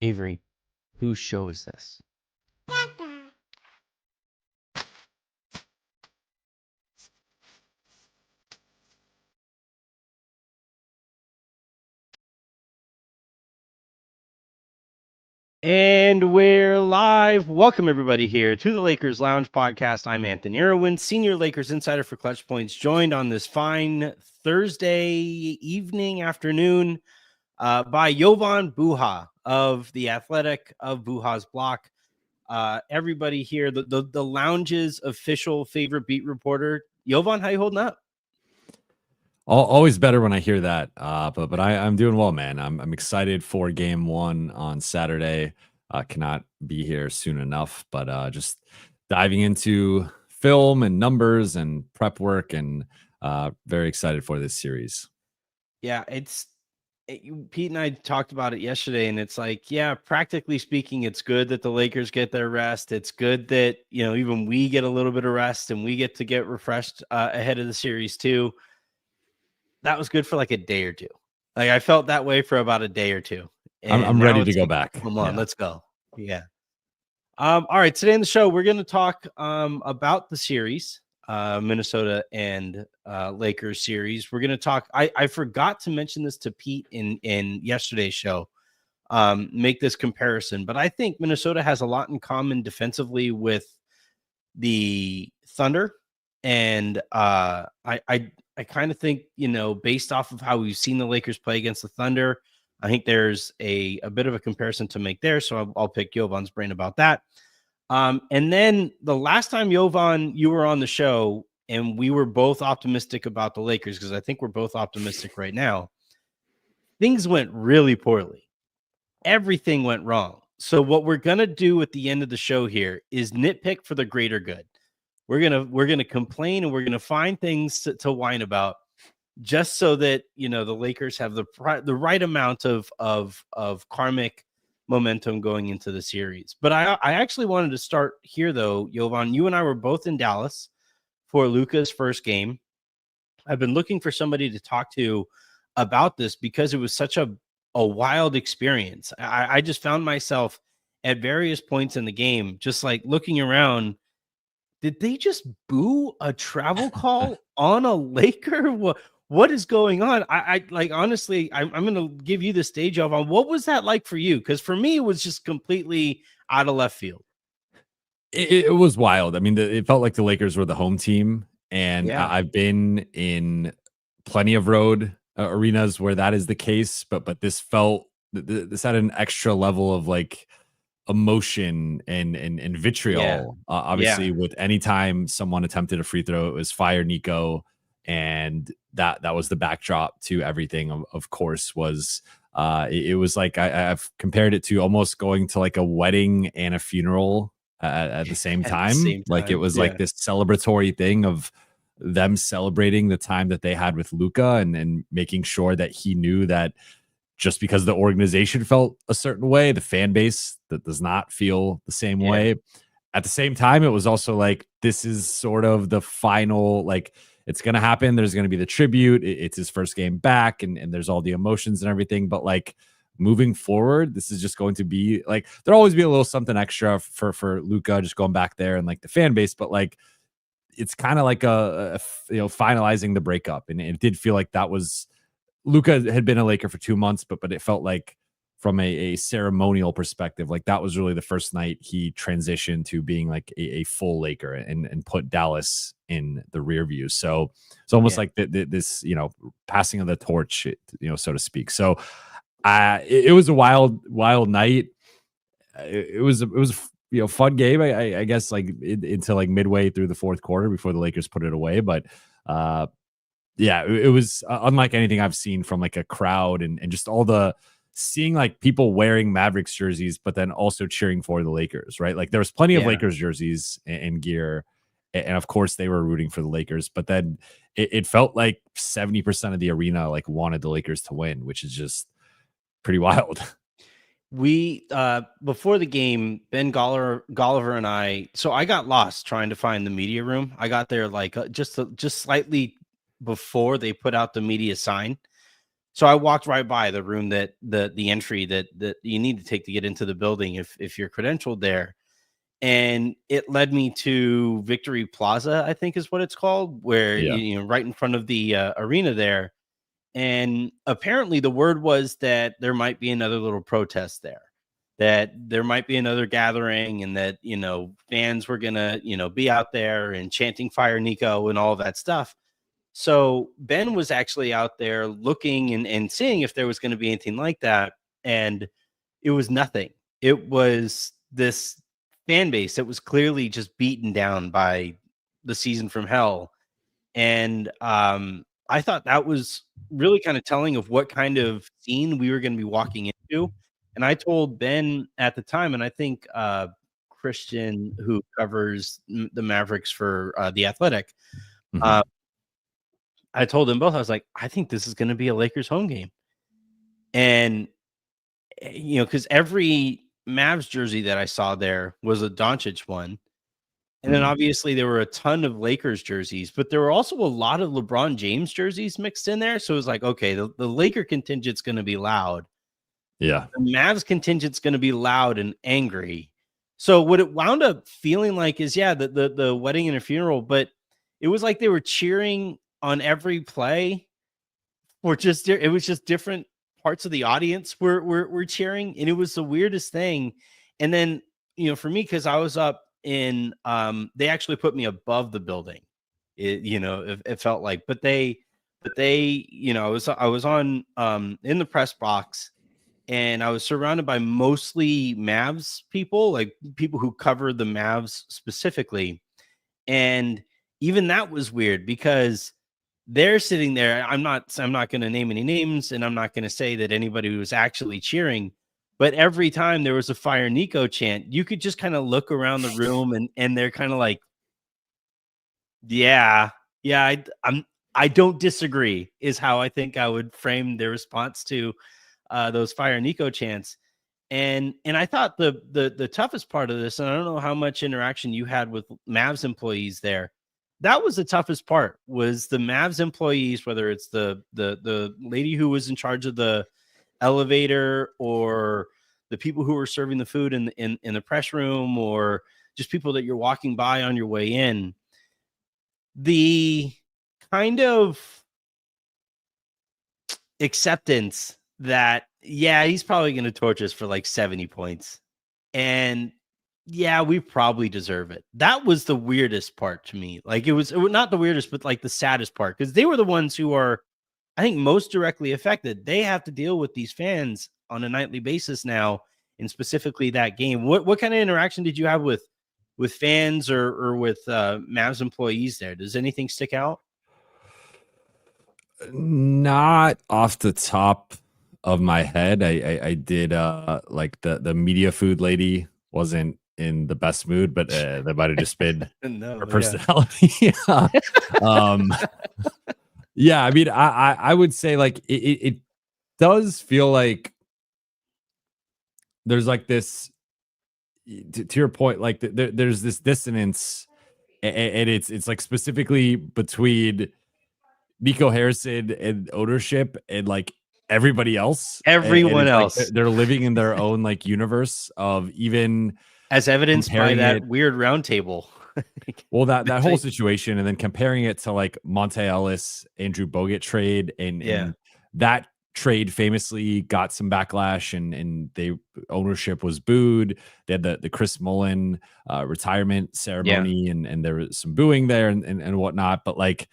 Avery, whose show is this? And we're live. Welcome, everybody, here to the Lakers Lounge podcast. I'm Anthony Irwin, senior Lakers insider for Clutch Points, joined on this fine Thursday evening, afternoon, by Jovan Buha of The Athletic, of Buha's Block. Everybody here, the Lounge's official favorite beat reporter. Jovan, how you holding up? Always better when I hear that. But I'm doing well, man. I'm excited for game one on Saturday. Cannot be here soon enough, but just diving into film and numbers and prep work, and very excited for this series. Yeah, Pete and I talked about it yesterday, and it's like, yeah, practically speaking, it's good that the Lakers get their rest. It's good that, even we get a little bit of rest and we get to get refreshed ahead of the series too. That was good for like a day or two. Like I felt that way for about a day or two. And I'm ready to go back. Come on, let's go. Yeah. All right. Today in the show, we're going to talk about the series, Minnesota and Lakers series. We're going to talk. I forgot to mention this to Pete in yesterday's show. Make this comparison, but I think Minnesota has a lot in common defensively with the Thunder, and I kind of think, based off of how we've seen the Lakers play against the Thunder, I think there's a bit of a comparison to make there. So I'll pick Jovan's brain about that. And then the last time, Jovan, you were on the show and we were both optimistic about the Lakers, because I think we're both optimistic right now. Things went really poorly. Everything went wrong. So what we're going to do at the end of the show here is nitpick for the greater good. We're going to complain and we're going to find things to whine about, just so that, the Lakers have the right amount of karmic momentum going into the series. But I actually wanted to start here, though, Jovan. You and I were both in Dallas for Luka's first game. I've been looking for somebody to talk to about this because it was such a wild experience. I just found myself at various points in the game just like looking around. Did they just boo a travel call on a Laker? What is going on? I like, honestly, I'm going to give you the stage of on what was that like for you? Because for me, it was just completely out of left field. It was wild. I mean, it felt like the Lakers were the home team, and Yeah. I've been in plenty of road arenas where that is the case, but this had an extra level of like emotion and vitriol. Yeah. Obviously, with any time someone attempted a free throw, it was fire Nico, and that was the backdrop to everything. Of course, was it was like I've compared it to almost going to like a wedding and a funeral at the same time. Like it was like this celebratory thing of them celebrating the time that they had with Luka, and making sure that he knew that just because the organization felt a certain way, the fan base that does not feel the same way. At the same time, it was also like, this is sort of the final, like, it's going to happen. There's going to be the tribute. It's his first game back, and there's all the emotions and everything. But like moving forward, this is just going to be like, there'll always be a little something extra for Luka just going back there and like the fan base. But like, it's kind of like finalizing the breakup. And it did feel like that was, Luka had been a Laker for 2 months, but it felt like from a ceremonial perspective, like that was really the first night he transitioned to being like a full Laker and put Dallas in the rear view. So it's almost like this, passing of the torch, so to speak. So it was a wild night. It was fun game, I guess, like into like midway through the fourth quarter before the Lakers put it away. But yeah, it was unlike anything I've seen from like a crowd, and just all the seeing like people wearing Mavericks jerseys, but then also cheering for the Lakers, right? Like there was plenty of Lakers jerseys and gear. And of course they were rooting for the Lakers, but then it felt like 70% of the arena like wanted the Lakers to win, which is just pretty wild. We before the game, Ben Golliver and I, so I got lost trying to find the media room. I got there like just slightly before they put out the media sign. So I walked right by the room that the entry that you need to take to get into the building if you're credentialed there. And it led me to Victory Plaza, I think is what it's called, where Yeah. you know, right in front of the arena there. And apparently the word was that there might be another little protest there, that there might be another gathering, and that, you know, fans were gonna, you know, be out there and chanting Fire Nico and all of that stuff. So Ben was actually out there looking and seeing if there was going to be anything like that. And it was nothing. It was this fan base that was clearly just beaten down by the season from hell. And I thought that was really kind of telling of what kind of scene we were going to be walking into. And I told Ben at the time, and I think Christian, who covers the Mavericks for The Athletic, Mhm. uh, I told them both, I was like, I think this is going to be a Lakers home game. And, you know, because every Mavs jersey that I saw there was a Doncic one. And then Mhm. obviously there were a ton of Lakers jerseys, but there were also a lot of LeBron James jerseys mixed in there. So it was like, okay, the Laker contingent's going to be loud. Yeah. The Mavs contingent's going to be loud and angry. So what it wound up feeling like is, yeah, the wedding and a funeral, but it was like they were cheering on every play, or just it was just different parts of the audience were cheering, and it was the weirdest thing. And then, you know, for me, because I was up in they actually put me above the building. You know, it felt like, but they, you know, I was on in the press box, and I was surrounded by mostly Mavs people, like people who cover the Mavs specifically. And even that was weird because they're sitting there. I'm not going to name any names, and I'm not going to say that anybody was actually cheering, but every time there was a Fire Nico chant, you could just kind of look around the room, and they're kind of like, yeah, yeah, I don't disagree, is how I think I would frame their response to those Fire Nico chants. And I thought the toughest part of this, and I don't know how much interaction you had with Mavs employees there, that was the toughest part, was the Mavs employees, whether it's the lady who was in charge of the elevator, or the people who were serving the food in the press room, or just people that you're walking by on your way in. The kind of acceptance that, yeah, he's probably going to torch us for like 70 points. And yeah, we probably deserve it. That was the weirdest part to me. Like, it was not the weirdest, but like the saddest part, because they were the ones who are, I think, most directly affected. They have to deal with these fans on a nightly basis now, and specifically that game. What kind of interaction did you have with fans, or with Mavs employees there? Does anything stick out? Not off the top of my head. I did like the media food lady wasn't in the best mood, but that might have just been No, her yeah. personality. Yeah. um yeah, I mean, I would say like it does feel like there's like this, to your point, like there's this dissonance, and it's like specifically between Nico Harrison and ownership and like everybody else. And Everyone it's like else, they're living in their own like universe of even as evidenced by comparing that it. weird round table. Well, that whole situation, and then comparing it to like Monte Ellis, Andrew Bogut trade, and Yeah. that trade famously got some backlash, and they ownership was booed. They had the Chris Mullin retirement Yeah. ceremony, and there was some booing there and whatnot. But like,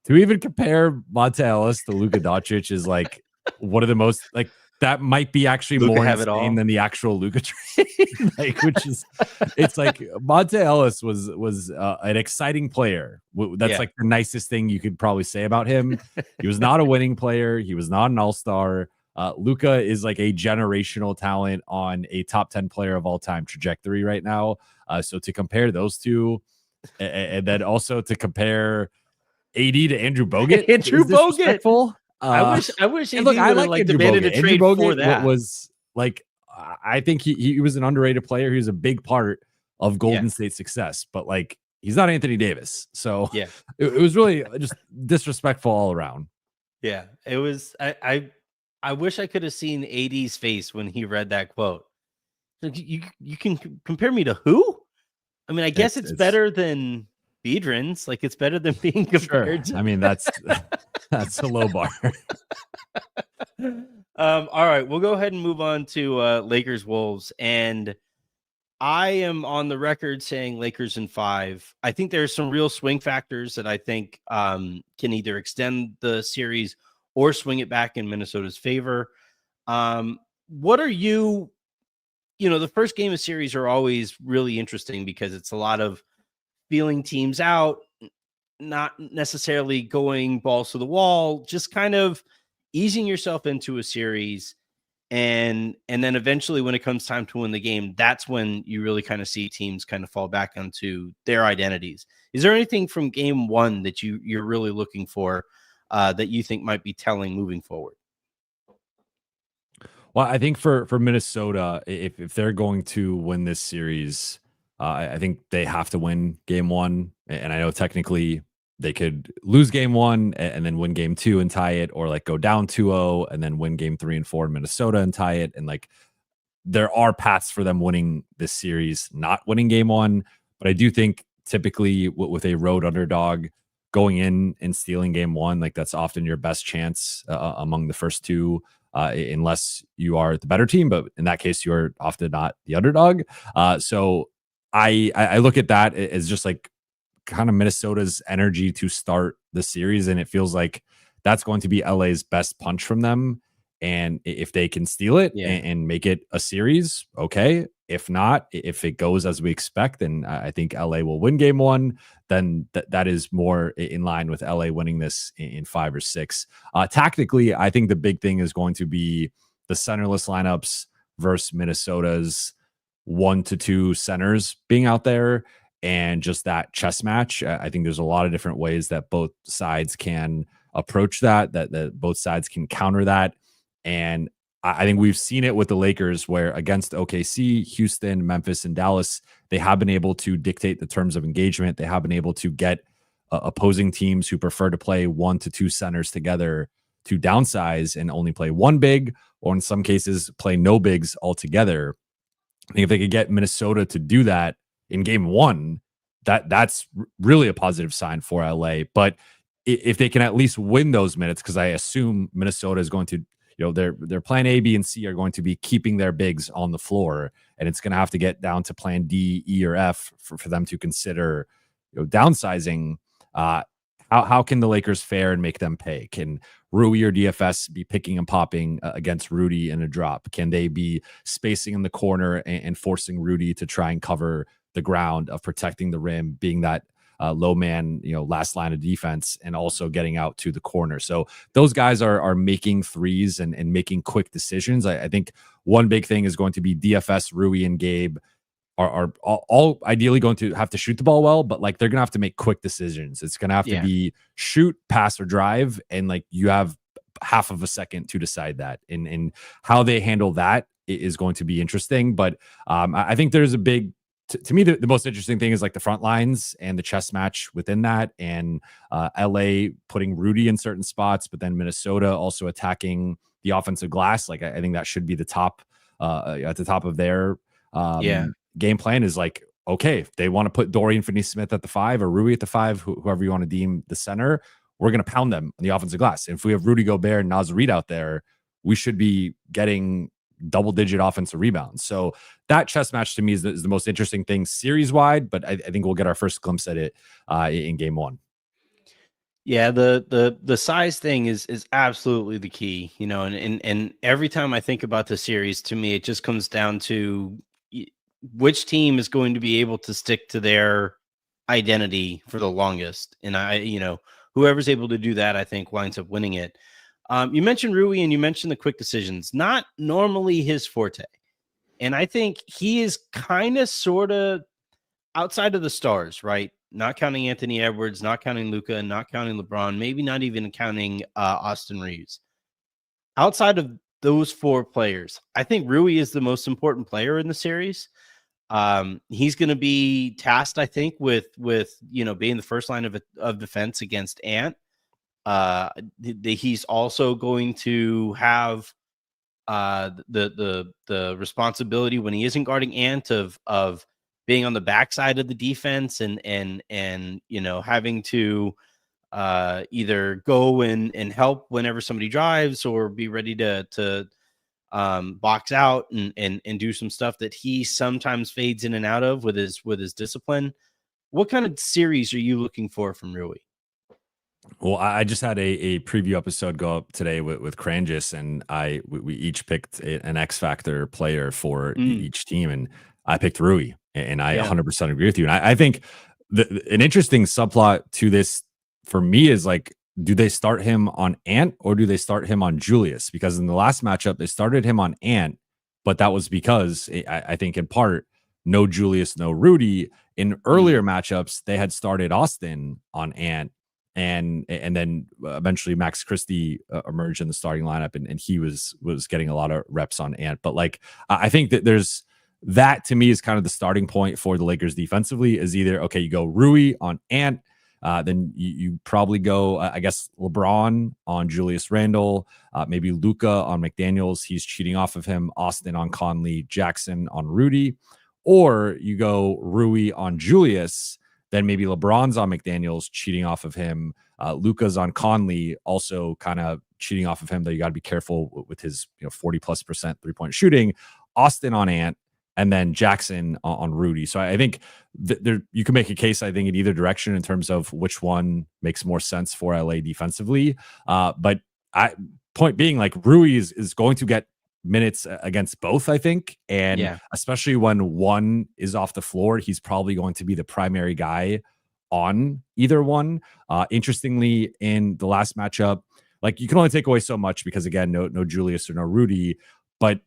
to even compare Monte Ellis to Luka Doncic is like one of the most, like, that might be actually Luka more have it insane all. than the actual Luka trade. Like, which is, it's like Monte Ellis was an exciting player. That's Yeah. like the nicest thing you could probably say about him. He was not a winning player. He was not an all-star. Luka is like a generational talent on a top 10 player of all time trajectory right now. So to compare those two, and then also to compare AD to Andrew Bogut Andrew is Bogut. disrespectful. I wish And AD look, I would have like like Andrew demanded a Bogut. Andrew trade for Bogut that. was like, I think he was an underrated player. He was a big part of Yeah. Golden State's success, but like, he's not Anthony Davis. So Yeah. it was really just disrespectful all around. Yeah. It was, I I wish I could have seen AD's face when he read that quote. Like, you can compare me to who? I mean, I guess it's better than Biedrins. Like, it's better than being sure. compared to. I mean, that's a low bar. All right, we'll go ahead and move on to Lakers Wolves, and I am on the record saying Lakers in 5. I think there's some real swing factors that I think can either extend the series or swing it back in Minnesota's favor. What are you? The first game of series are always really interesting because it's a lot of feeling teams out, not necessarily going balls to the wall, just kind of easing yourself into a series. And then eventually when it comes time to win the game, that's when you really kind of see teams kind of fall back onto their identities. Is there anything from game one that you're really looking for that you think might be telling moving forward? Well, I think for Minnesota, if they're going to win this series, I think they have to win game one. And I know technically they could lose game one and then win game two and tie it, or like go down 2-0 and then win game 3 and 4 in Minnesota and tie it. And like there are paths for them winning this series, not winning game one. But I do think typically with a road underdog going in and stealing game one, like that's often your best chance among the first two. Unless you are the better team, but in that case, you're often not the underdog. So I look at that as just like kind of Minnesota's energy to start the series, and it feels like that's going to be LA's best punch from them. And if they can steal it and make it a series, okay. If not, if it goes as we expect, then I think LA will win game one. Then that is more in line with LA winning this in 5 or 6. Tactically, I think the big thing is going to be the centerless lineups versus Minnesota's 1 to 2 centers being out there, and just that chess match. I think there's a lot of different ways that both sides can approach that both sides can counter that. And I think we've seen it with the Lakers where against OKC, Houston, Memphis, and Dallas, they have been able to dictate the terms of engagement. They have been able to get opposing teams who prefer to play 1 to 2 centers together to downsize and only play one big, or in some cases, play no bigs altogether. I think if they could get Minnesota to do that in game one, that's really a positive sign for LA. But if they can at least win those minutes, because I assume Minnesota is going to, their plan A, B, and C are going to be keeping their bigs on the floor, and it's going to have to get down to plan D, E, or F for them to consider downsizing. How can the Lakers fare and make them pay? Can Rui or DFS be picking and popping against Rudy in a drop? Can they be spacing in the corner and forcing Rudy to try and cover the ground of protecting the rim, being that low man, last line of defense, and also getting out to the corner? So those guys are making threes and making quick decisions. I think one big thing is going to be DFS, Rui, and Gabe are all ideally going to have to shoot the ball well, but like they're gonna have to make quick decisions. It's gonna have to be shoot, pass, or drive, and like you have half of a second to decide that. And how they handle that is going to be interesting. But I think there's a big, to me, the most interesting thing is like the front lines and the chess match within that, and LA putting Rudy in certain spots, but then Minnesota also attacking the offensive glass. Like I think that should be the top at the top of their game plan. Is like, okay, if they want to put Dorian Finney-Smith at the 5 or Rui at the 5, whoever you want to deem the center, we're going to pound them on the offensive glass. And if we have Rudy Gobert and Naz Reid out there, we should be getting double-digit offensive rebounds. So that chess match to me is the most interesting thing series-wide, but I think we'll get our first glimpse at it in game one. Yeah, the size thing is absolutely the key, and every time I think about the series, to me, it just comes down to which team is going to be able to stick to their identity for the longest. And whoever's able to do that, I think winds up winning it. You mentioned Rui and you mentioned the quick decisions, not normally his forte. And I think he is kind of sort of outside of the stars, right? Not counting Anthony Edwards, not counting Luka, not counting LeBron, maybe not even counting Austin Reeves. Outside of those 4 players, I think Rui is the most important player in the series. He's going to be tasked, I think, with being the first line of defense against Ant. he's also going to have the responsibility when he isn't guarding Ant of being on the backside of the defense and having to either go and help whenever somebody drives or be ready to box out and do some stuff that he sometimes fades in and out of with his discipline. What kind of series are you looking for from Rui? Well, I just had a preview episode go up today with KANGZ, and we each picked an X Factor player for each team, and I picked Rui, and I 100% agree with you. And I think an interesting subplot to this for me is like, do they start him on Ant or do they start him on Julius? Because in the last matchup, they started him on Ant, but that was because I think in part, no Julius, no Rudy. In earlier matchups, they had started Austin on Ant. And then eventually Max Christie emerged in the starting lineup, and he was getting a lot of reps on Ant. But like, I think that that to me is kind of the starting point for the Lakers defensively is either, okay, you go Rui on Ant, then you probably go, I guess, LeBron on Julius Randle, maybe Luka on McDaniels. He's cheating off of him. Austin on Conley, Jackson on Rudy, or you go Rui on Julius. Then maybe LeBron's on McDaniels, cheating off of him. Luka's on Conley, also kind of cheating off of him. Though you got to be careful with his 40+% 3-point shooting. Austin on Ant, and then Jackson on Rudy. So I think there you can make a case, I think, in either direction in terms of which one makes more sense for LA defensively. But point being, like, Rui is going to get minutes against both, I think. And especially when one is off the floor, he's probably going to be the primary guy on either one. Interestingly, in the last matchup, like, you can only take away so much because, again, no Julius or no Rudy. But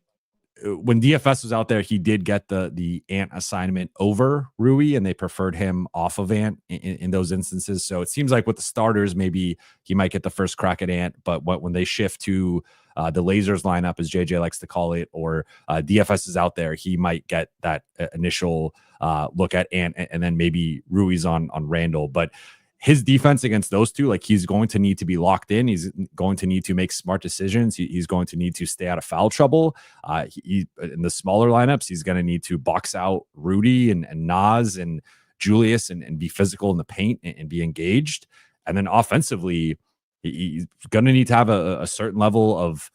when DFS was out there, he did get the Ant assignment over Rui, and they preferred him off of Ant in those instances. So it seems like with the starters, maybe he might get the first crack at Ant, but when they shift to the Lasers lineup, as JJ likes to call it, or DFS is out there, he might get that initial look at Ant, and then maybe Rui's on Randall. But his defense against those two, like, he's going to need to be locked in. He's going to need to make smart decisions. He's going to need to stay out of foul trouble. In the smaller lineups, he's going to need to box out Rudy and Nas and Julius and be physical in the paint and be engaged. And then offensively, he's going to need to have a certain level of,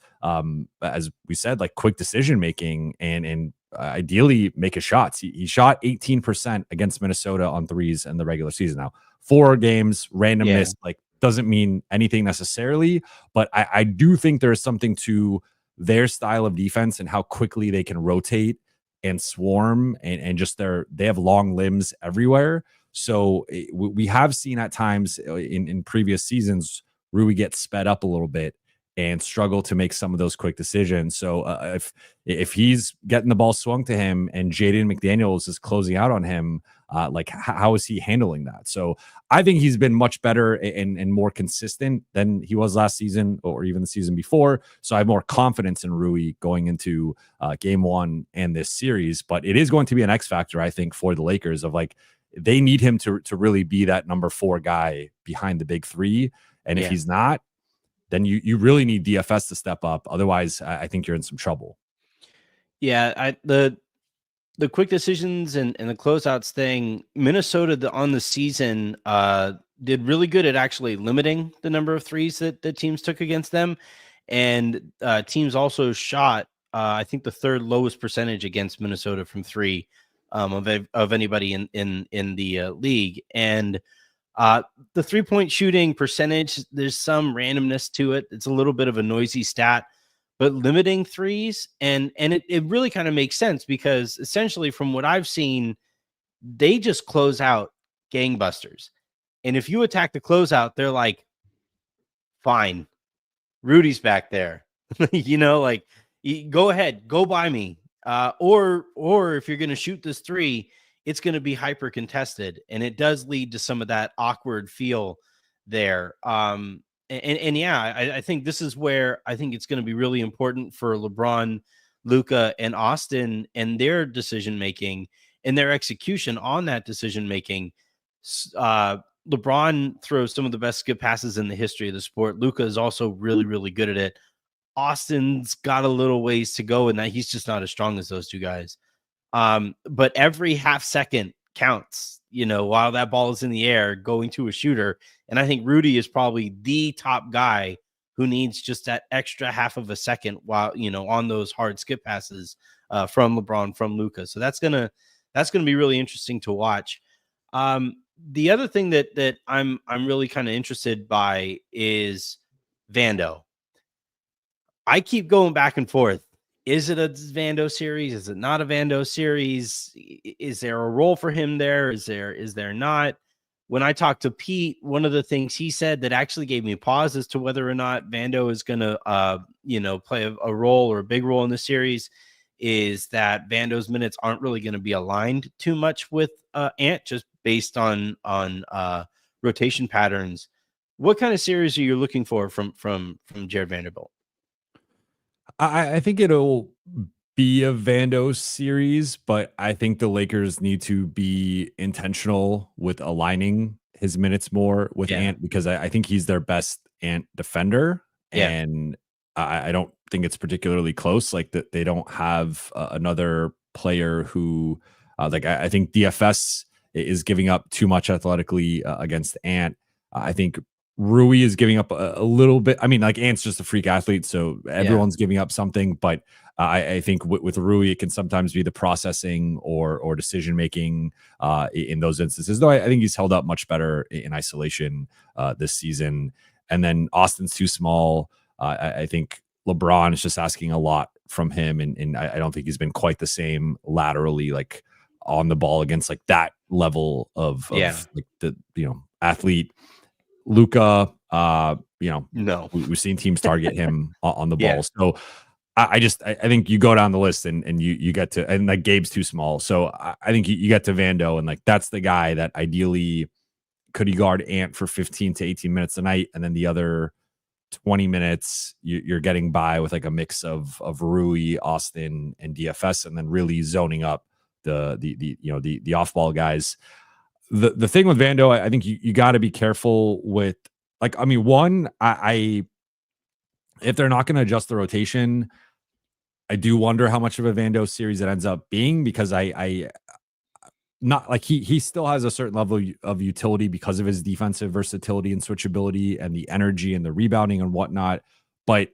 as we said, like, quick decision making and ideally make his shots. He shot 18% against Minnesota on threes in the regular season. Now, 4 games, randomness, like, doesn't mean anything necessarily, but I do think there's something to their style of defense and how quickly they can rotate and swarm and just they have long limbs everywhere. So we have seen at times in previous seasons, Rui get sped up a little bit and struggle to make some of those quick decisions. So if he's getting the ball swung to him and Jaden McDaniels is closing out on him, like, how is he handling that? So I think he's been much better and more consistent than he was last season or even the season before. So I have more confidence in Rui going into game 1 and this series. But it is going to be an X factor, I think, for the Lakers, of, like, they need him to really be that number 4 guy behind the big 3. And if he's not, then you really need DFS to step up. Otherwise, I think you're in some trouble. Yeah, the quick decisions and the closeouts thing, Minnesota on the season did really good at actually limiting the number of threes that teams took against them. And teams also shot, I think, the 3rd lowest percentage against Minnesota from 3 of anybody in the league. And the 3-point shooting percentage, there's some randomness to it. It's a little bit of a noisy stat, but limiting threes and it really kind of makes sense because essentially from what I've seen, they just close out gangbusters. And if you attack the closeout, they're like, fine, Rudy's back there. Like, go ahead, go by me. Or if you're going to shoot this 3, it's going to be hyper contested. And it does lead to some of that awkward feel there. I think this is where I think it's going to be really important for LeBron, Luka, and Austin and their decision making and their execution on that decision making. LeBron throws some of the best skip passes in the history of the sport. Luka is also really, really good at it. Austin's got a little ways to go in that he's just not as strong as those two guys. But every half second counts, while that ball is in the air going to a shooter. And I think Rudy is probably the top guy who needs just that extra half of a second while, on those hard skip passes from LeBron, from Luka. So that's gonna be really interesting to watch. The other thing that I'm really kind of interested by is Vando. I keep going back and forth. Is it a Vando series? Is it not a Vando series? Is there a role for him there? Is there not? When I talked to Pete, one of the things he said that actually gave me pause as to whether or not Vando is going to, play a role or a big role in the series is that Vando's minutes aren't really going to be aligned too much with Ant, just based on rotation patterns. What kind of series are you looking for from Jared Vanderbilt? I think it'll be a Vando series, but I think the Lakers need to be intentional with aligning his minutes more with Ant, because I think he's their best Ant defender. Yeah. And I don't think it's particularly close. Like that, they don't have another player who, I think DFS is giving up too much athletically against Ant. I think Rui is giving up a little bit. I mean, like Ant's just a freak athlete, so everyone's giving up something. But I think with Rui, it can sometimes be the processing or decision making in those instances. Though I think he's held up much better in isolation this season. And then Austin's too small. I think LeBron is just asking a lot from him, and I don't think he's been quite the same laterally, like on the ball against like that level of like the athlete. Luka, no, we've seen teams target him on the ball. So I think you go down the list and you get to, and like Gabe's too small. So I think you get to Vando, and like that's the guy that ideally could he guard Ant for 15 to 18 minutes a night, and then the other 20 minutes you're getting by with like a mix of Rui, Austin, and DFS, and then really zoning up the off ball guys. The thing with Vando, I think you got to be careful with, like, I mean, one, I if they're not going to adjust the rotation, I do wonder how much of a Vando series it ends up being, because I not like he still has a certain level of utility because of his defensive versatility and switchability and the energy and the rebounding and whatnot. But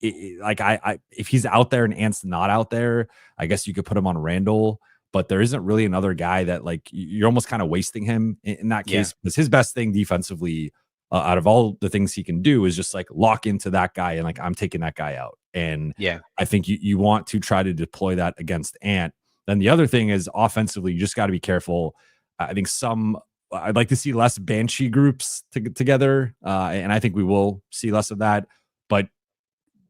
if he's out there and Ant's not out there, I guess you could put him on Randall. But there isn't really another guy that, like, you're almost kind of wasting him in that case, because his best thing defensively out of all the things he can do is just like lock into that guy and like, I'm taking that guy out. And I think you want to try to deploy that against Ant. Then the other thing is offensively, you just got to be careful. I think I'd like to see less Banshee groups together. And I think we will see less of that. But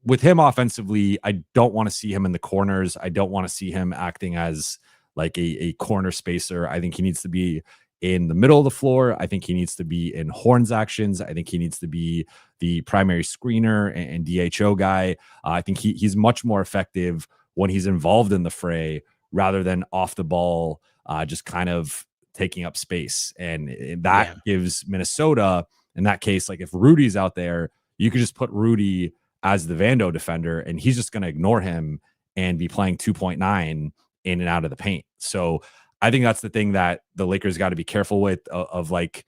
with him offensively, I don't want to see him in the corners. I don't want to see him acting as like a corner spacer. I think he needs to be in the middle of the floor. I think he needs to be in horns actions. I think he needs to be the primary screener and DHO guy. I think he's much more effective when he's involved in the fray rather than off the ball, just kind of taking up space. And that gives Minnesota, in that case, like if Rudy's out there, you could just put Rudy as the Vando defender, and he's just going to ignore him and be playing 2.9 in and out of the paint. So I think that's the thing that the Lakers got to be careful with, of like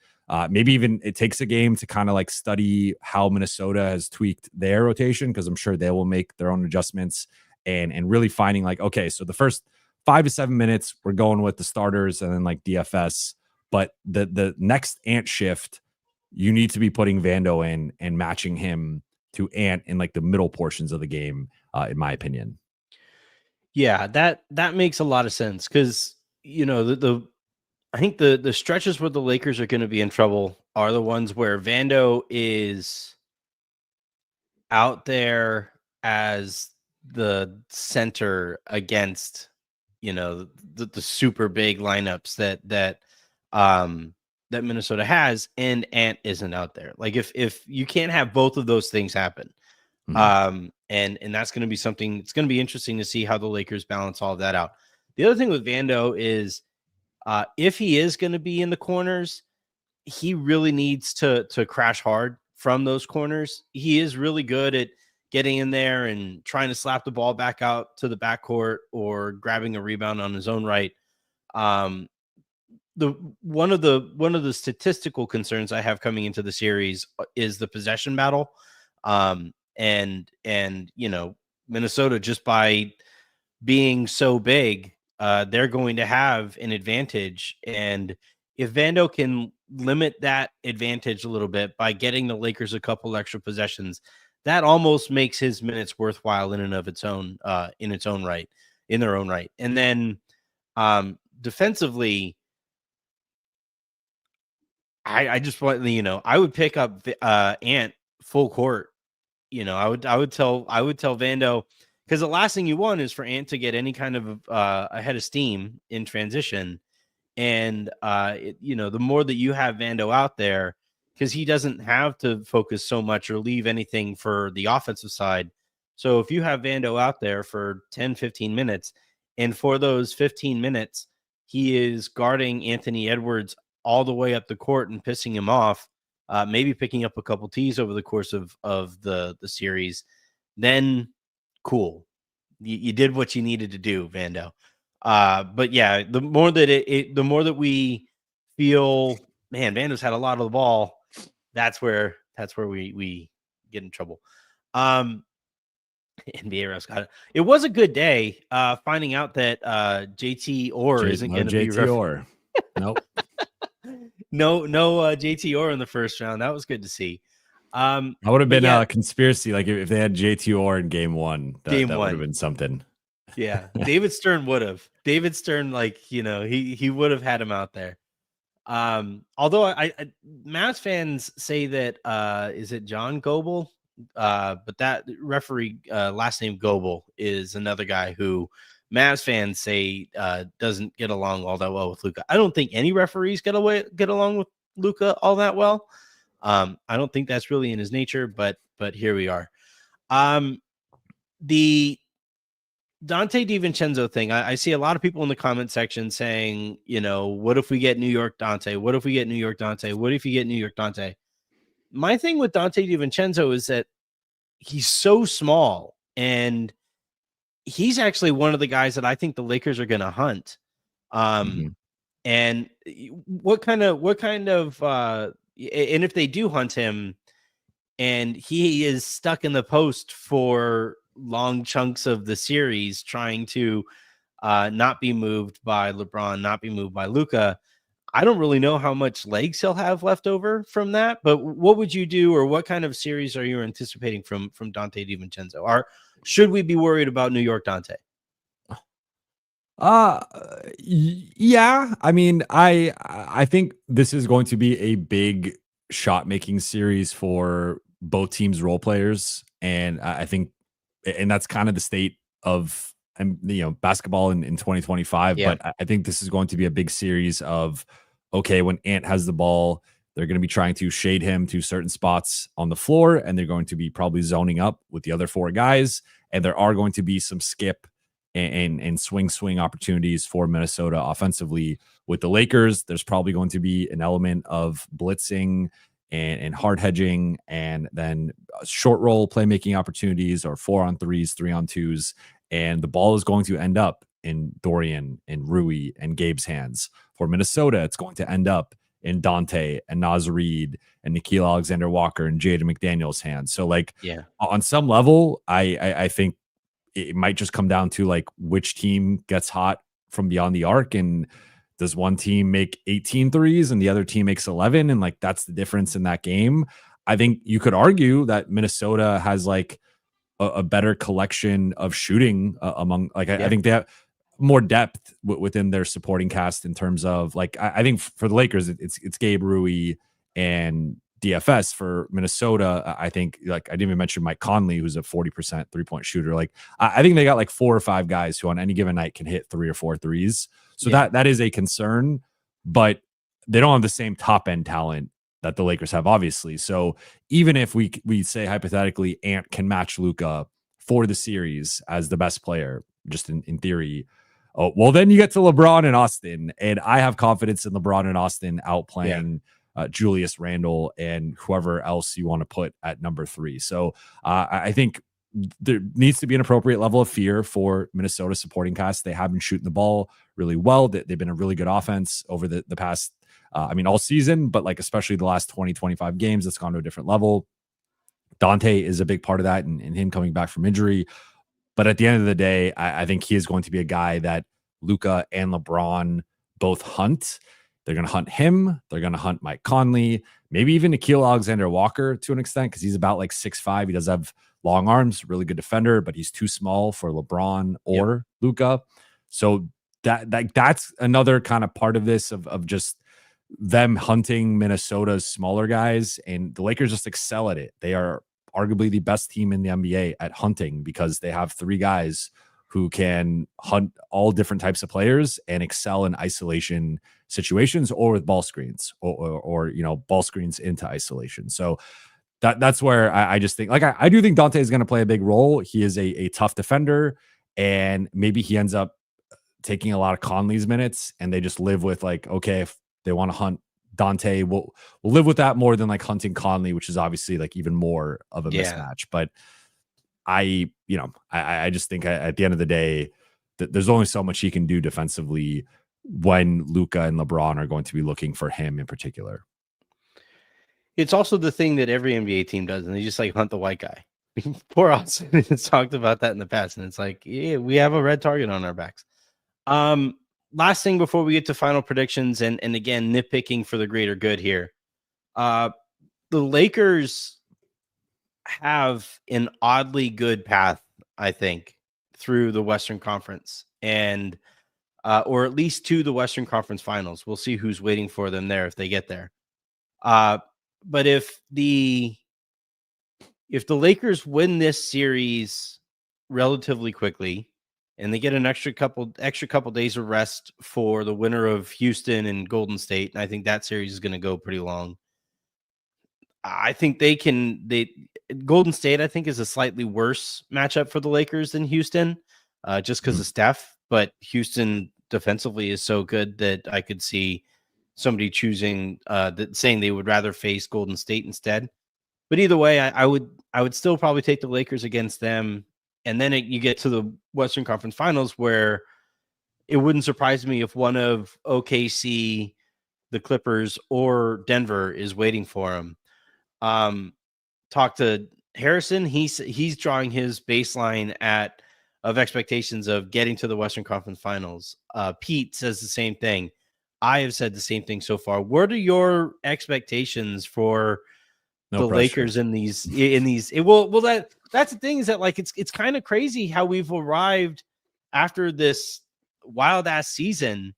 maybe even it takes a game to kind of like study how Minnesota has tweaked their rotation, because I'm sure they will make their own adjustments, and really finding like, okay, so the first 5 to 7 minutes we're going with the starters and then like DFS, but the next Ant shift, you need to be putting Vando in and matching him to Ant in like the middle portions of the game, in my opinion. Yeah, that makes a lot of sense, because I think the stretches where the Lakers are going to be in trouble are the ones where Vando is out there as the center against the super big lineups that Minnesota has, and Ant isn't out there. Like if you can't have both of those things happen. And that's going to be something. It's going to be interesting to see how the Lakers balance all of that out. The other thing with Vando is, if he is going to be in the corners, he really needs to crash hard from those corners. He is really good at getting in there and trying to slap the ball back out to the backcourt or grabbing a rebound on his own right. The one of the statistical concerns I have coming into the series is the possession battle. And you know, Minnesota, just by being so big, they're going to have an advantage. And if Vando can limit that advantage a little bit by getting the Lakers a couple extra possessions, that almost makes his minutes worthwhile in and of its own, in its own right, in their own right. And then defensively, I just want, you know, I would pick up Ant full court. You know, I would tell Vando, because the last thing you want is for Ant to get any kind of a head of steam in transition. And you know, the more that you have Vando out there, because he doesn't have to focus so much or leave anything for the offensive side. So if you have Vando out there for 10, 15 minutes, and for those 15 minutes, he is guarding Anthony Edwards all the way up the court and pissing him off, maybe picking up a couple tees over the course of the series, then cool. You did what you needed to do, Vando. But yeah, the more that the more that we feel, man, Vando's had a lot of the ball, that's where we get in trouble. NBA refs got it. It was a good day finding out that JT Orr isn't going to be JT Orr. Nope. no JT Orr in the first round. That was good to see. That would have been a conspiracy, like if they had JT Orr in game one. That would have been something. Yeah, David Stern would have. David Stern, like, you know, he would have had him out there. Although I Mavs fans say that is it John Goebel? But that referee last name Goebel is another guy who Mavs fans say doesn't get along all that well with Luka. I don't think any referees get along with Luka all that well. I don't think that's really in his nature, but here we are. The Dante DiVincenzo thing, I see a lot of people in the comment section saying, you know, what if we get New York Dante? What if we get New York Dante? What if you get New York Dante? My thing with Dante DiVincenzo is that he's so small, and he's actually one of the guys that I think the Lakers are going to hunt. And what kind of and if they do hunt him and he is stuck in the post for long chunks of the series trying to not be moved by LeBron, not be moved by Luka, I don't really know how much legs he'll have left over from that. But what would you do, or what kind of series are you anticipating from Dante DiVincenzo? Or should we be worried about New York Dante? Yeah. I mean, I think this is going to be a big shot making series for both teams' role players, and I think, and that's kind of the state of basketball in 2025. Yeah. But I think this is going to be a big series of, okay, when Ant has the ball, they're going to be trying to shade him to certain spots on the floor, and they're going to be probably zoning up with the other four guys, and there are going to be some skip and swing opportunities for Minnesota offensively. With the Lakers, there's probably going to be an element of blitzing and hard hedging, and then short roll playmaking opportunities, or 4-on-3s, 3-on-2s. And the ball is going to end up in Dorian and Rui and Gabe's hands. For Minnesota, it's going to end up in Dante and Naz Reid and Nickeil Alexander-Walker and Jaden McDaniels' hands. So, like, on some level, I think it might just come down to, like, which team gets hot from beyond the arc, and does one team make 18 threes and the other team makes 11, and like that's the difference in that game. I think you could argue that Minnesota has like a better collection of shooting among, like, I think they have more depth within their supporting cast in terms of, like, I think for the Lakers it's Gabe, Rui, and DFS. For Minnesota, I think, like, I didn't even mention Mike Conley, who's a 40% 3-point shooter. Like, I think they got like 4 or 5 guys who on any given night can hit 3 or 4 threes. So that is a concern, but they don't have the same top end talent that the Lakers have, obviously. So even if we say hypothetically Ant can match Luka for the series as the best player, just in theory, well, then you get to LeBron and Austin, and I have confidence in LeBron and Austin outplaying Julius Randle and whoever else you want to put at number 3. So I think there needs to be an appropriate level of fear for Minnesota supporting cast. They have been shooting the ball really well. They've been a really good offense over the past, all season, but like especially the last 20, 25 games, it's gone to a different level. Dante is a big part of that, and him coming back from injury. But at the end of the day, I think he is going to be a guy that Luka and LeBron both hunt. They're going to hunt him. They're going to hunt Mike Conley, maybe even Nickeil Alexander-Walker to an extent, because he's about like 6'5". He does have long arms, really good defender, but he's too small for LeBron or Luka. So that's another kind of part of this of just them hunting Minnesota's smaller guys, and the Lakers just excel at it. They are arguably the best team in the NBA at hunting because they have 3 guys who can hunt all different types of players and excel in isolation situations or with ball screens or ball screens into isolation. So that's where I just think, like, I do think Dante is going to play a big role. He is a tough defender, and maybe he ends up taking a lot of Conley's minutes, and they just live with like, okay, if they want to hunt Dante, we'll live with that more than like hunting Conley, which is obviously like even more of a mismatch. But I just think at the end of the day that there's only so much he can do defensively when Luka and LeBron are going to be looking for him in particular. It's also the thing that every NBA team does, and they just like hunt the white guy. Poor Austin has talked about that in the past, and it's like, yeah, we have a red target on our backs. Last thing before we get to final predictions, and again, nitpicking for the greater good here. The Lakers have an oddly good path, I think, through the Western Conference, and or at least to the Western Conference Finals. We'll see who's waiting for them there if they get there. But if the Lakers win this series relatively quickly, and they get an extra couple days of rest for the winner of Houston and Golden State, and I think that series is going to go pretty long. I think Golden State, I think, is a slightly worse matchup for the Lakers than Houston, just because of Steph. But Houston defensively is so good that I could see somebody choosing saying they would rather face Golden State instead. But either way, I would still probably take the Lakers against them. And then you get to the Western Conference Finals, where it wouldn't surprise me if one of OKC, the Clippers, or Denver is waiting for him. Talk to Harrison. He's drawing his baseline of expectations of getting to the Western Conference Finals. Pete says the same thing. I have said the same thing so far. What are your expectations for the Lakers in these? That's the thing, is that like it's kind of crazy how we've arrived after this wild ass season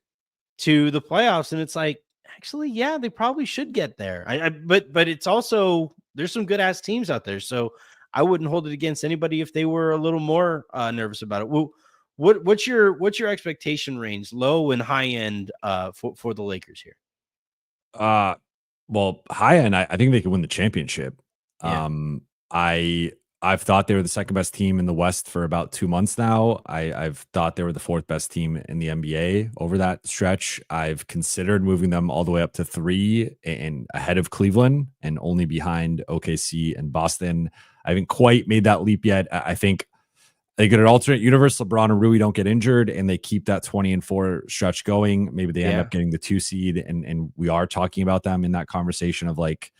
to the playoffs, and it's like, actually, yeah, they probably should get there. But it's also, there's some good ass teams out there, so I wouldn't hold it against anybody if they were a little more nervous about it. Well, what's your expectation range, low and high end, for the Lakers here? Well, high end, I think they could win the championship. Yeah. I've thought they were the second best team in the West for about 2 months now. I've thought they were the 4th best team in the NBA over that stretch. I've considered moving them all the way up to 3 and ahead of Cleveland and only behind OKC and Boston. I haven't quite made that leap yet. I think they get an alternate universe. LeBron and Rui don't get injured, and they keep that 20-4 stretch going. Maybe they end up getting the 2 seed, and we are talking about them in that conversation of like,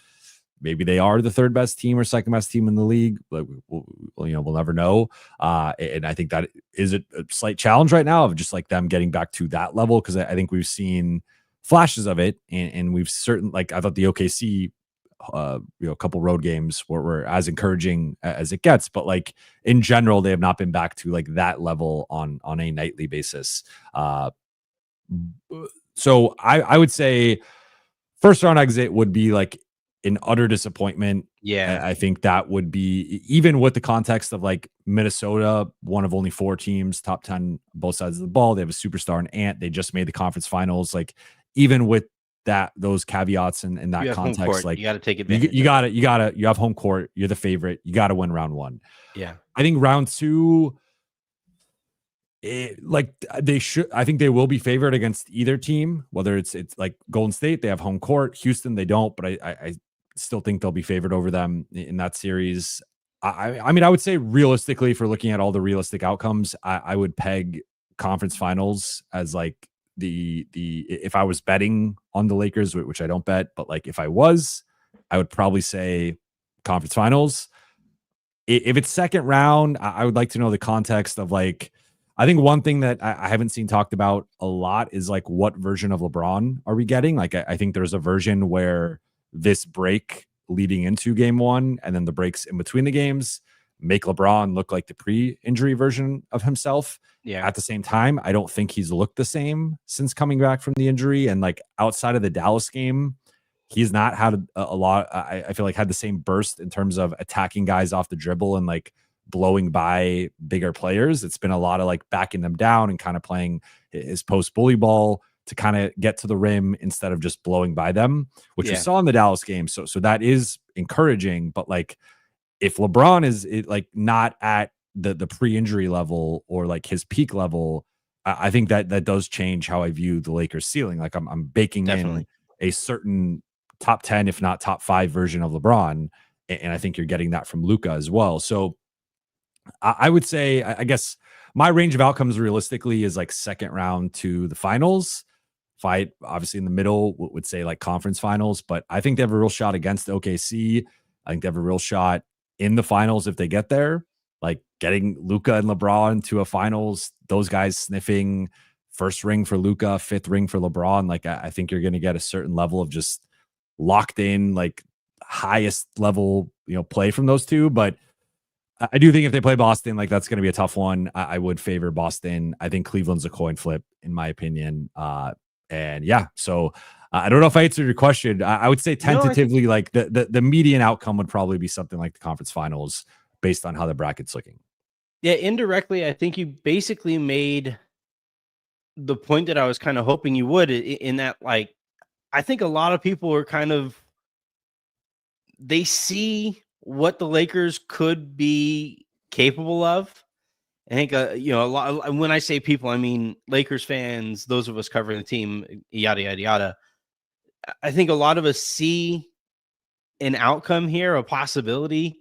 maybe they are the 3rd best team or 2nd best team in the league. Like, we'll never know. And I think that is a slight challenge right now of just like them getting back to that level, because I think we've seen flashes of it, and we've like, I thought the OKC a couple road games were as encouraging as it gets, but like in general, they have not been back to like that level on a nightly basis. So I would say first round exit would be like an utter disappointment. Yeah. I think that would be, even with the context of like Minnesota, one of only 4 teams, top 10, both sides of the ball. They have a superstar in Ant. They just made the conference finals. Like, even with those caveats and that context, like, you got to take advantage. You have home court. You're the favorite. You got to win round 1. Yeah. I think round 2, like they should. I think they will be favored against either team, whether it's like Golden State, they have home court. Houston, they don't, but I still think they'll be favored over them in that series. I mean, I would say realistically, if we're looking at all the realistic outcomes, I would peg conference finals as like the if I was betting on the Lakers, which I don't bet, but like if I was, I would probably say conference finals. If it's second round, I would like to know the context of like, I think one thing that I haven't seen talked about a lot is like, what version of LeBron are we getting? Like, I think there's a version where this break leading into game one and then the breaks in between the games make LeBron look like the pre-injury version of himself. Yeah. At the same time, I don't think he's looked the same since coming back from the injury. And like outside of the Dallas game, he's not had a lot. I feel like had the same burst in terms of attacking guys off the dribble and like blowing by bigger players. It's been a lot of like backing them down and kind of playing his post bully ball to kind of get to the rim instead of just blowing by them, which we saw in the Dallas game. So that is encouraging. But like if LeBron is like not at the pre-injury level or like his peak level, I think that does change how I view the Lakers ceiling. Like I'm baking in a certain top 10, if not top 5 version of LeBron. And I think you're getting that from Luka as well. So I would say, I guess my range of outcomes realistically is like second round to the finals. Fight obviously in the middle would say like conference finals, but I think they have a real shot against OKC. I think they have a real shot in the finals if they get there, like getting Luka and LeBron to a finals, those guys sniffing first ring for Luka, 5th ring for LeBron. Like I think you're going to get a certain level of just locked in, like highest level, play from those two. But I do think if they play Boston, like that's going to be a tough one. I would favor Boston. I think Cleveland's a coin flip in my opinion. And yeah, so I don't know if I answered your question. I would say tentatively, like the median outcome would probably be something like the conference finals based on how the bracket's looking. Yeah, indirectly, I think you basically made the point that I was kind of hoping you would, in that, like, I think a lot of people are they see what the Lakers could be capable of. I think, a lot. When I say people, I mean Lakers fans, those of us covering the team, yada, yada, yada. I think a lot of us see an outcome here, a possibility,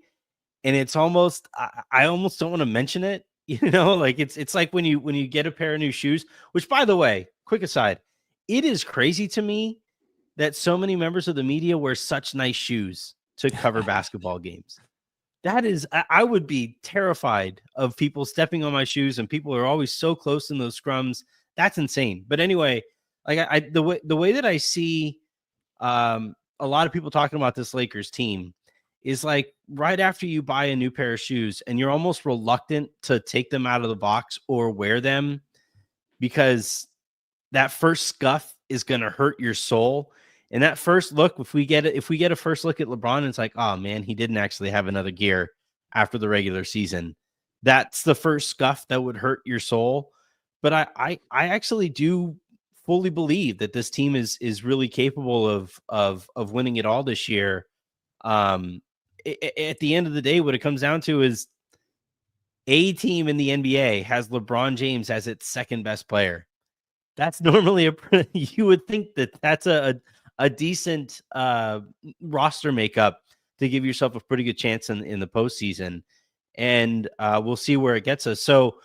and it's almost, I almost don't want to mention it. Like it's like when you get a pair of new shoes, which, by the way, quick aside, it is crazy to me that so many members of the media wear such nice shoes to cover basketball games. That is, I would be terrified of people stepping on my shoes, and people are always so close in those scrums. That's insane. But anyway, like the way that I see a lot of people talking about this Lakers team is like right after you buy a new pair of shoes and you're almost reluctant to take them out of the box or wear them because that first scuff is going to hurt your soul. And that first look, if we get a first look at LeBron, it's like, oh man, he didn't actually have another gear after the regular season. That's the first scuff that would hurt your soul. But I actually do fully believe that this team is really capable of winning it all this year. At the end of the day, what it comes down to is a team in the NBA has LeBron James as its second best player. That's normally you would think that's a decent roster makeup to give yourself a pretty good chance in the postseason. And we'll see where it gets us. So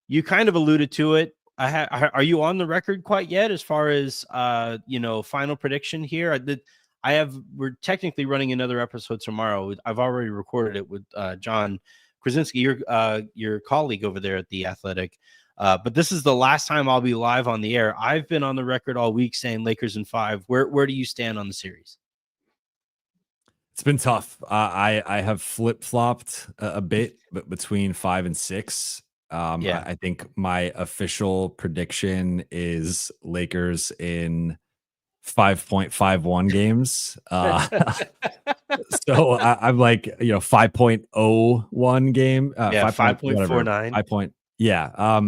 you kind of alluded to it. Are you on the record quite yet as far as final prediction here? We're technically running another episode tomorrow. I've already recorded it with John Krasinski, your colleague over there at The Athletic. But this is the last time I'll be live on the air. I've been on the record all week saying Lakers in 5. Where do you stand on the series? It's been tough. I have flip-flopped a bit between 5 and 6. I think my official prediction is Lakers in 5.51 games. So I'm like, 5.01 game. 5.49. Yeah.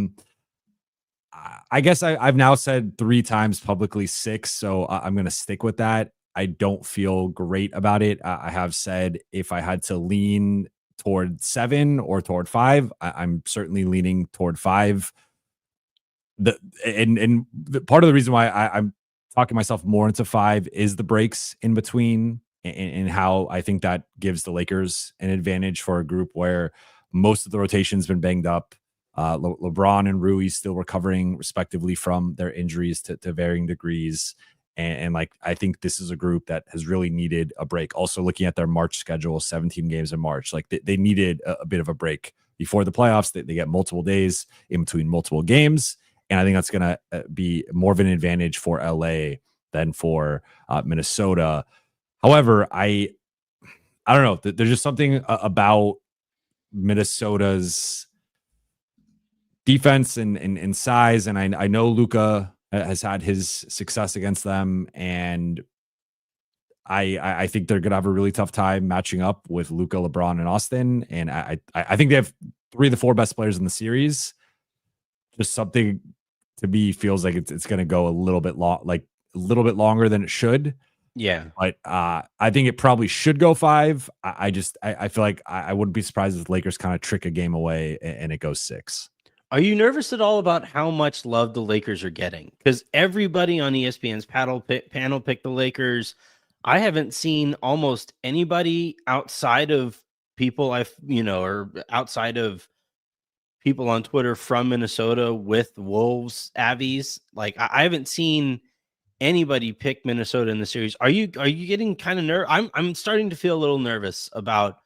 I guess I've now said 3 times publicly 6, so I'm going to stick with that. I don't feel great about it. I have said if I had to lean toward 7 or toward 5, I'm certainly leaning toward 5. Part of the reason why I'm talking myself more into 5 is the breaks in between, and how I think that gives the Lakers an advantage for a group where most of the rotation's been banged up. LeBron and Rui still recovering respectively from their injuries to varying degrees. And like, I think this is a group that has really needed a break. Also looking at their March schedule, 17 games in March, like they needed a bit of a break before the playoffs. They get multiple days in between multiple games. And I think that's going to be more of an advantage for LA than for Minnesota. However, I don't know. There's just something about Minnesota's defense and size. And I know Luka has had his success against them. And I think they're going to have a really tough time matching up with Luka, LeBron, and Austin. And I think they have 3 of the 4 best players in the series. Just something to me feels like it's going to go a little bit longer than it should. Yeah. But I think it probably should go 5. I feel like I wouldn't be surprised if the Lakers kind of trick a game away and it goes 6. Are you nervous at all about how much love the Lakers are getting? Because everybody on ESPN's panel picked the Lakers. I haven't seen almost anybody outside of people or outside of people on Twitter from Minnesota with Wolves avies. Like I haven't seen anybody pick Minnesota in the series. Are you getting kind of nervous? I'm starting to feel a little nervous about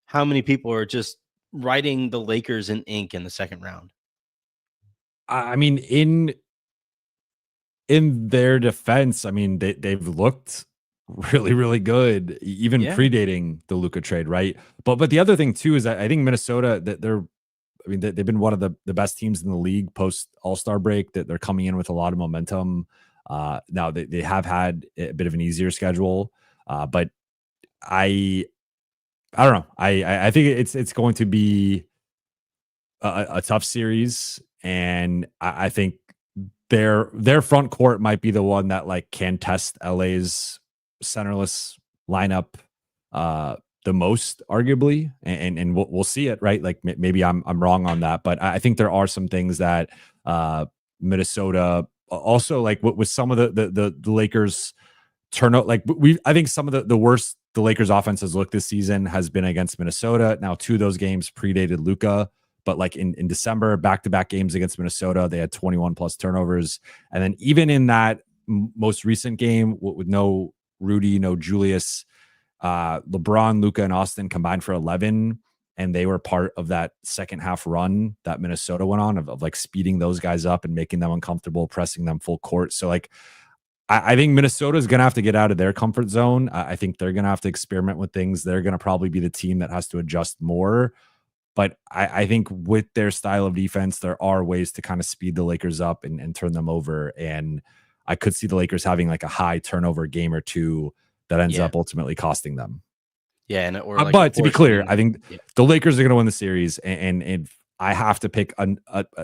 how many people are just writing the Lakers in ink in the second round. I mean, in their defense, I mean, they've looked really, really good, even predating the Luka trade, right? But the other thing too is that I think Minnesota, that they've been one of the best teams in the league post All-Star break. That they're coming in with a lot of momentum. Now they have had a bit of an easier schedule, but I don't know. I think it's going to be a tough series, and I think their front court might be the one that like can test LA's centerless lineup the most, arguably, and we'll see it, right? Like maybe I'm wrong on that, but I think there are some things that Minnesota also, like with some of the Lakers turnout, like I think some of the worst the Lakers offense has looked this season has been against Minnesota. Now 2 of those games predated Luka, but like in December, back-to-back games against Minnesota, they had 21 plus turnovers. And then even in that most recent game with no Rudy, no Julius, LeBron, Luka, and Austin combined for 11. And they were part of that second half run that Minnesota went on of like speeding those guys up and making them uncomfortable, pressing them full court. So like, I think Minnesota is going to have to get out of their comfort zone. I think they're going to have to experiment with things. They're going to probably be the team that has to adjust more. But I think with their style of defense, there are ways to kind of speed the Lakers up and turn them over. And I could see the Lakers having like a high turnover game or 2 that ends up ultimately costing them. Yeah, but to be clear, I think the Lakers are going to win the series, and if I have to pick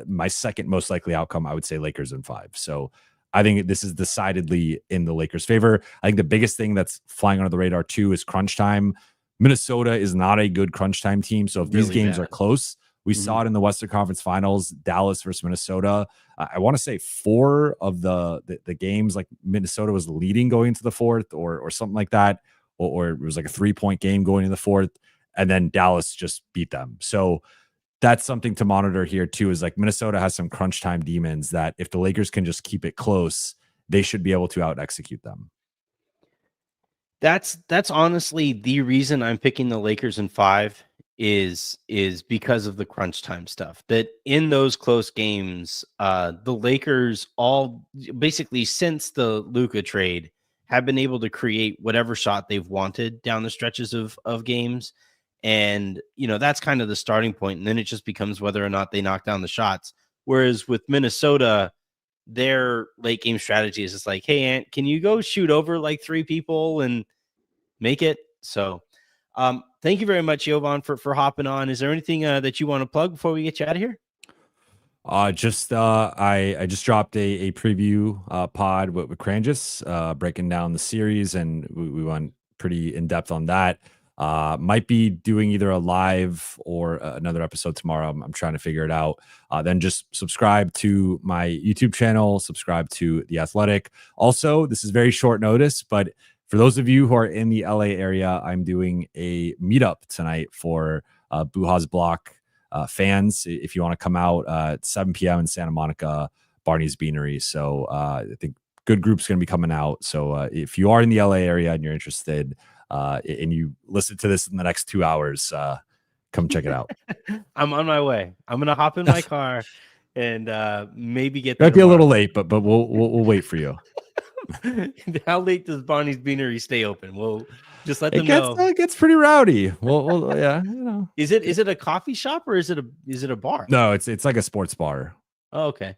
my second most likely outcome, I would say Lakers in 5. So I think this is decidedly in the Lakers' favor. I think the biggest thing that's flying under the radar too is crunch time. Minnesota is not a good crunch time team, so if these games are close, we saw it in the Western Conference Finals, Dallas versus Minnesota. I want to say 4 of the games, like Minnesota was leading going into the 4th, or something like that. Or it was like a 3-point game going in the 4th, and then Dallas just beat them. So that's something to monitor here too, is like Minnesota has some crunch time demons that if the Lakers can just keep it close, they should be able to out execute them. That's honestly the reason I'm picking the Lakers in 5 is because of the crunch time stuff. That in those close games, the Lakers all basically since the Luka trade have been able to create whatever shot they've wanted down the stretches of games. And, that's kind of the starting point. And then it just becomes whether or not they knock down the shots. Whereas with Minnesota, their late game strategy is just like, hey, Ant, can you go shoot over like 3 people and make it? So thank you very much, Jovan, for hopping on. Is there anything that you want to plug before we get you out of here? I just dropped a preview pod with KANGZ, breaking down the series, and we went pretty in depth on that. Might be doing either a live or another episode tomorrow. I'm trying to figure it out. Then just subscribe to my YouTube channel, subscribe to The Athletic. Also, this is very short notice, but for those of you who are in the LA area, I'm doing a meetup tonight for Buha's Block fans. If you want to come out at 7 p.m. in Santa Monica, Barney's Beanery. So I think good group's going to be coming out. So if you are in the LA area and you're interested, and you listen to this in the next 2 hours, come check it out. I'm on my way. I'm gonna hop in my car and maybe get there. Might be tomorrow. A little late, but we'll wait for you. How late does Barney's Beanery stay open? We'll just let them know. It gets pretty rowdy. Well, yeah, you know. Is it a coffee shop or is it a bar? No, it's like a sports bar. Oh, okay.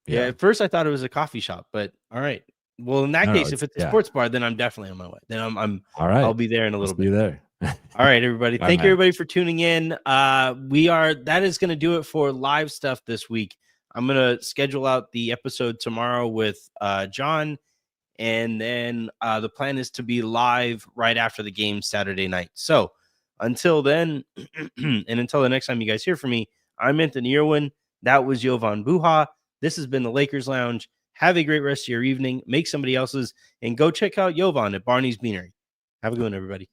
Yeah. At first I thought it was a coffee shop, but all right. Well, in that case, if it's a sports bar, then I'm definitely on my way. Then I'm all right. I'll be there in a little bit. Be there. All right, everybody. Thank you, everybody, for tuning in. That is going to do it for live stuff this week. I'm going to schedule out the episode tomorrow with John, and then the plan is to be live right after the game Saturday night. So until then, and until the next time you guys hear from me, I'm Anthony Irwin. That was Jovan Buha. This has been the Lakers Lounge. Have a great rest of your evening. Make somebody else's, and go check out Jovan at Barney's Beanery. Have a good one, everybody.